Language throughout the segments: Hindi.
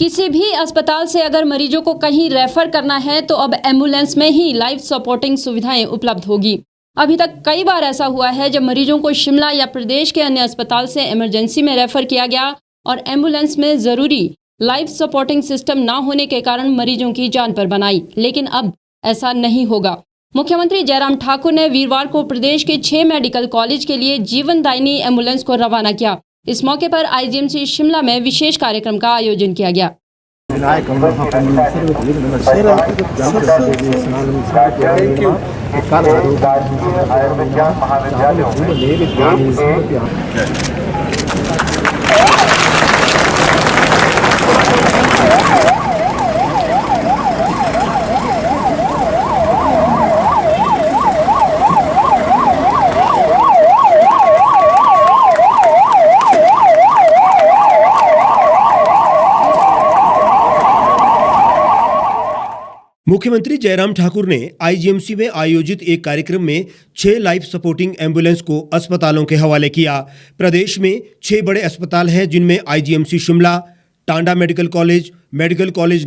किसी भी अस्पताल से अगर मरीजों को कहीं रेफर करना है तो अब एम्बुलेंस में ही लाइफ सपोर्टिंग सुविधाएं उपलब्ध होगी। अभी तक कई बार ऐसा हुआ है जब मरीजों को शिमला या प्रदेश के अन्य अस्पताल से इमरजेंसी में रेफर किया गया और एम्बुलेंस में ज़रूरी लाइफ सपोर्टिंग सिस्टम ना होने के कारण मरीजों की जान पर बनाई, लेकिन अब ऐसा नहीं होगा। मुख्यमंत्री जयराम ठाकुर ने वीरवार को प्रदेश के 6 मेडिकल कॉलेज के लिए जीवनदायिनी एम्बुलेंस को रवाना किया। इस मौके पर आईजीएमसी शिमला में विशेष कार्यक्रम का आयोजन किया गया। मुख्यमंत्री जयराम ठाकुर ने आईजीएमसी में आयोजित एक कार्यक्रम में 6 लाइफ सपोर्टिंग एम्बुलेंस को अस्पतालों के हवाले किया। प्रदेश में 6 बड़े अस्पताल हैं जिनमें IGMC Shimla, Tanda medical college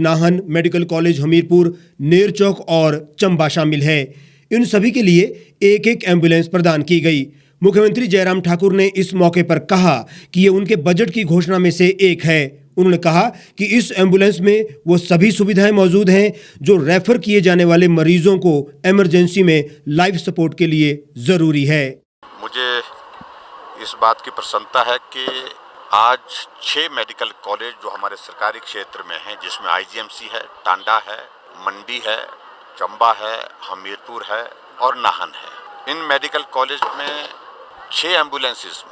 Nahan, medical college Hamirpur, Nerchowk और चंबा शामिल है। इन सभी के लिए एक एक एम्बुलेंस प्रदान की गई। मुख्यमंत्री जयराम ठाकुर ने इस मौके पर कहा कि ये उनके बजट की घोषणा में से एक है। उन्होंने कहा कि इस एम्बुलेंस में वो सभी सुविधाएं मौजूद हैं जो रेफर किए जाने वाले मरीजों को इमरजेंसी में लाइफ सपोर्ट के लिए जरूरी है। मुझे इस बात की प्रसन्नता है कि आज 6 मेडिकल कॉलेज जो हमारे सरकारी क्षेत्र में हैं, जिसमें आईजीएमसी है, टांडा है, मंडी है, चंबा है, हमीरपुर है और नाहन है। इन मेडिकल कॉलेज में 6 एम्बुलेंसेस,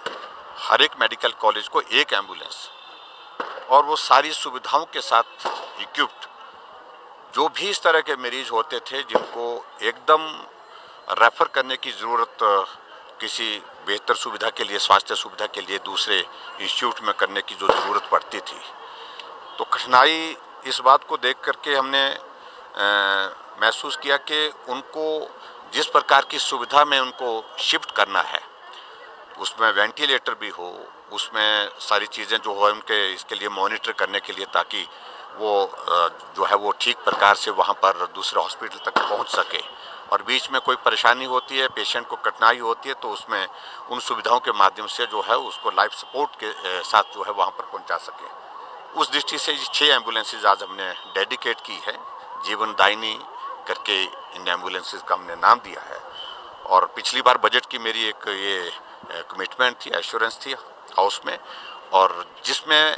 हर एक मेडिकल कॉलेज को एक एम्बुलेंस और वो सारी सुविधाओं के साथ इक्विप्ड। जो भी इस तरह के मरीज होते थे जिनको एकदम रेफर करने की ज़रूरत किसी बेहतर सुविधा के लिए, स्वास्थ्य सुविधा के लिए दूसरे इंस्टीट्यूट में करने की जो ज़रूरत पड़ती थी, तो कठिनाई इस बात को देख करके हमने महसूस किया कि उनको जिस प्रकार की सुविधा में उनको शिफ्ट करना है, उसमें वेंटिलेटर भी हो, उसमें सारी चीज़ें जो हो उनके इसके लिए मॉनिटर करने के लिए, ताकि वो जो है वो ठीक प्रकार से वहाँ पर दूसरे हॉस्पिटल तक पहुँच सके। और बीच में कोई परेशानी होती है, पेशेंट को कठिनाई होती है, तो उसमें उन सुविधाओं के माध्यम से जो है उसको लाइफ सपोर्ट के साथ जो है वहाँ पर पहुँचा सके। उस दृष्टि से 6 एम्बुलेंसेज आज हमने डेडिकेट की है। जीवनदायिनी करके इन एम्बुलेंसेज का हमने नाम दिया है। और पिछली बार बजट की मेरी एक ये कमिटमेंट थी, एश्योरेंस थी हाउस में, और जिसमें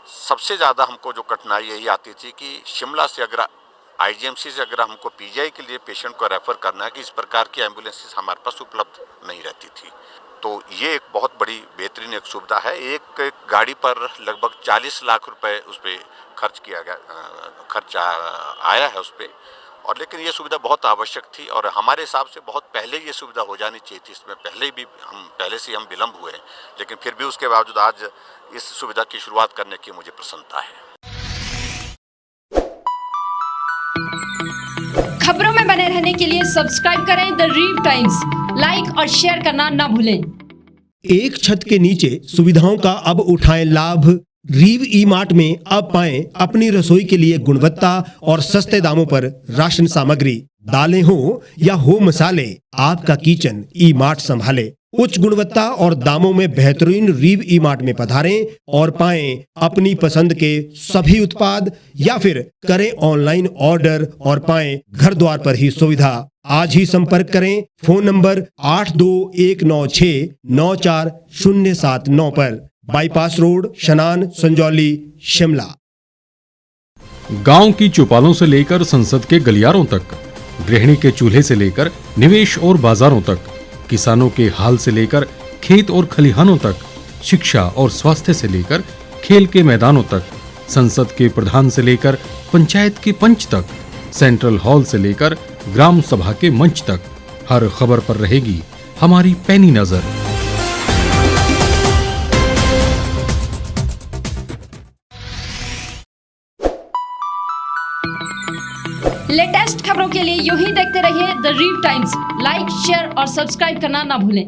सबसे ज़्यादा हमको जो कठिनाई यही आती थी कि शिमला से अगर आईजीएमसी से अगर हमको पीजीआई के लिए पेशेंट को रेफ़र करना है कि इस प्रकार की एम्बुलेंसेस हमारे पास उपलब्ध नहीं रहती थी। तो ये एक बहुत बड़ी बेहतरीन एक सुविधा है। एक गाड़ी पर लगभग 40 लाख रुपए उस पर खर्च आया है उस पर। और लेकिन ये सुविधा बहुत आवश्यक थी और हमारे हिसाब से बहुत पहले ये सुविधा हो जानी चाहिए थी। इसमें पहले से हम विलम्ब हुए, लेकिन फिर भी उसके बावजूद आज इस सुविधा की शुरुआत करने की मुझे प्रसन्नता है। खबरों में बने रहने के लिए सब्सक्राइब करें द रीव टाइम्स, लाइक और शेयर करना ना भूलें। एक छत के नीचे सुविधाओं का अब उठाएं लाभ। रीव ई मार्ट में अब पाएं अपनी रसोई के लिए गुणवत्ता और सस्ते दामों पर राशन सामग्री। दालें हो या हो मसाले, आपका किचन ई मार्ट संभाले। उच्च गुणवत्ता और दामों में बेहतरीन रीव ई मार्ट में पधारें और पाएं अपनी पसंद के सभी उत्पाद, या फिर करें ऑनलाइन ऑर्डर और पाएं घर द्वार पर ही सुविधा। आज ही संपर्क करें फोन नंबर 8219694079 पर, बाईपास रोड, शनान, संजौली, शिमला। गांव की चौपालों से लेकर संसद के गलियारों तक, गृहिणी के चूल्हे से लेकर निवेश और बाजारों तक, किसानों के हाल से लेकर खेत और खलिहानों तक, शिक्षा और स्वास्थ्य से लेकर खेल के मैदानों तक, संसद के प्रधान से लेकर पंचायत के पंच तक, सेंट्रल हॉल से लेकर ग्राम सभा के मंच तक, हर खबर पर रहेगी हमारी पैनी नजर। लेटेस्ट खबरों के लिए यूं ही देखते रहिए द रीव टाइम्स। लाइक, शेयर और सब्सक्राइब करना ना भूलें।